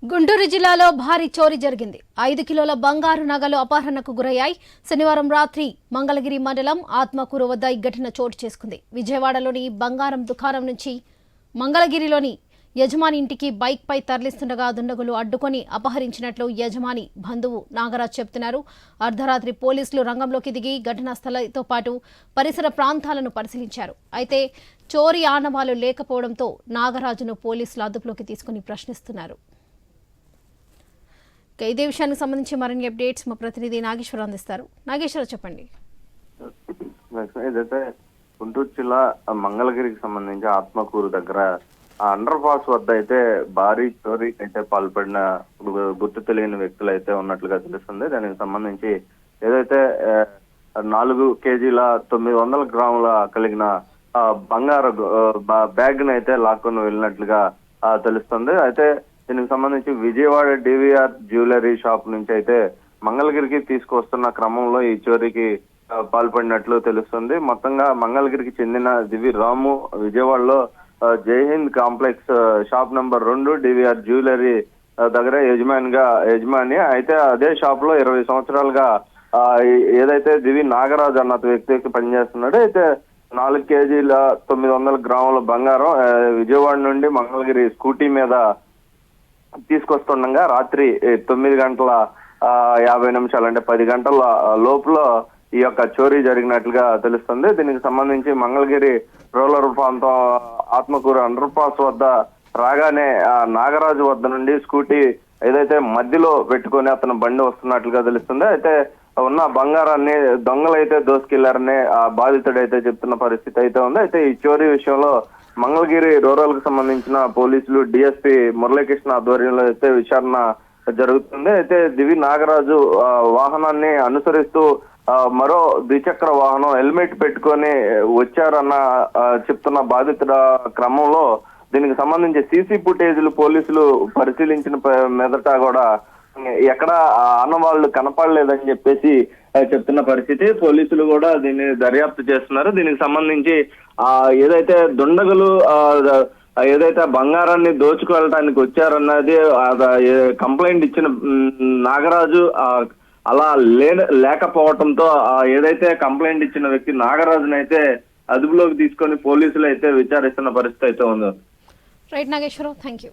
గుంటూరు జిల్లాలో భారీ చోరీ జరిగింది. 5 కిలోల బంగారు నగలు అపహరణకు గురయ్యాయి. శనివారం రాత్రి మంగళగిరి మండలం ఆత్మకూరు వద్ద ఈ ఘటన చోటు చేసుకుంది. విజయవాడలోని బంగారం దుకాణం నుంచి మంగళగిరిలోని యజమాని ఇంటికి బైక్ పై తరలిస్తుండగా దుండగులు అడ్డుకొని అపహరించినట్లు యజమాని బంధువు నాగరాజ్ చెబుతున్నారు. అర్ధరాత్రి పోలీసులు రంగంలోకి దిగి ఘటనా స్థలంతో పాటు పరిసర ప్రాంతాలను పరిశీలించారు. అయితే చోరీ ఆనవాలు లేకపోవడంతో నాగరాజును పోలీసులు అదుపులోకి తీసుకుని ప్రశ్నిస్తున్నారు. ఇదే విషయానికి సంబంధించి మరిన్ని అప్డేట్స్ మా ప్రతినిధి నాగేశ్వర అందిస్తారు. నాగేశ్వర చెప్పండి. ఏదైతే గుంటూరు జిల్లా మంగళగిరికి సంబంధించి ఆత్మకూరు దగ్గర అండర్ పాస్ వద్ద అయితే భారీ చోరీ అయితే పాల్పడిన గుర్తు తెలియని వ్యక్తులు అయితే ఉన్నట్లుగా తెలుస్తుంది. దానికి సంబంధించి ఏదైతే 4 కేజీల 900 గ్రాముల కలిగిన బంగారు బ్యాగ్ ని అయితే లాక్కొని వెళ్ళినట్లుగా తెలుస్తుంది. అయితే దీనికి సంబంధించి విజయవాడ డివిఆర్ జ్యువెలరీ షాప్ నుంచి అయితే మంగళగిరికి తీసుకొస్తున్న క్రమంలో ఈ చోరీకి పాల్పడినట్లు తెలుస్తుంది. మొత్తంగా మంగళగిరికి చెందిన దివి రాము విజయవాడలో Jaihind complex shop number 2 DVR jewellery దగ్గర యజమాని అయితే అదే షాప్ లో 20 సంవత్సరాలుగా ఏదైతే దివి నాగరాజు అన్న వ్యక్తికి పనిచేస్తున్నాడు. అయితే 4 కేజీల 900 గ్రాముల బంగారం విజయవాడ నుండి మంగళగిరి స్కూటీ మీద తీసుకొస్తుండగా రాత్రి 9 గంటల 50 నిమిషాలు అంటే 10 గంటల లోపల ఈ యొక్క చోరీ జరిగినట్లుగా తెలుస్తుంది. దీనికి సంబంధించి మంగళగిరి రూరల్ ప్రాంతం ఆత్మకూరు అండర్ పాస్ వద్ద రాగానే నాగరాజు వద్ద నుండి స్కూటీ ఏదైతే మధ్యలో పెట్టుకొని అతను బండి వస్తున్నట్లుగా తెలుస్తుంది. అయితే ఉన్న బంగారాన్ని దొంగలైతే దోసుకెళ్లారని ఆ బాధితుడైతే చెప్తున్న పరిస్థితి అయితే ఉంది. అయితే ఈ చోరీ విషయంలో మంగళగిరి రూరల్ కు సంబంధించిన పోలీసులు డిఎస్పీ మురళీకృష్ణ ఆధ్వర్యంలో అయితే విచారణ జరుగుతుంది. అయితే దివి నాగరాజు వాహనాన్ని అనుసరిస్తూ మరో ద్విచక్ర వాహనం హెల్మెట్ పెట్టుకొని వచ్చారన్న చెప్తున్న బాధితుల క్రమంలో దీనికి సంబంధించి సీసీ ఫుటేజీలు పోలీసులు పరిశీలించిన మీదట కూడా ఎక్కడ ఆనవాళ్లు కనపడలేదని చెప్పేసి చెప్తున్న పరిస్థితి. పోలీసులు కూడా దీన్ని దర్యాప్తు చేస్తున్నారు. దీనికి సంబంధించి ఏదైతే దుండగులు ఏదైతే బంగారాన్ని దోచుకెళ్ళడానికి వచ్చారన్నది కంప్లైంట్ ఇచ్చిన నాగరాజు అలా లేకపోవడంతో ఏదైతే కంప్లైంట్ ఇచ్చిన వ్యక్తి నాగరాజుని అయితే అదుపులోకి తీసుకొని పోలీసులు అయితే విచారిస్తున్న పరిస్థితి అయితే ఉంది. Right Nageswara Rao, thank you.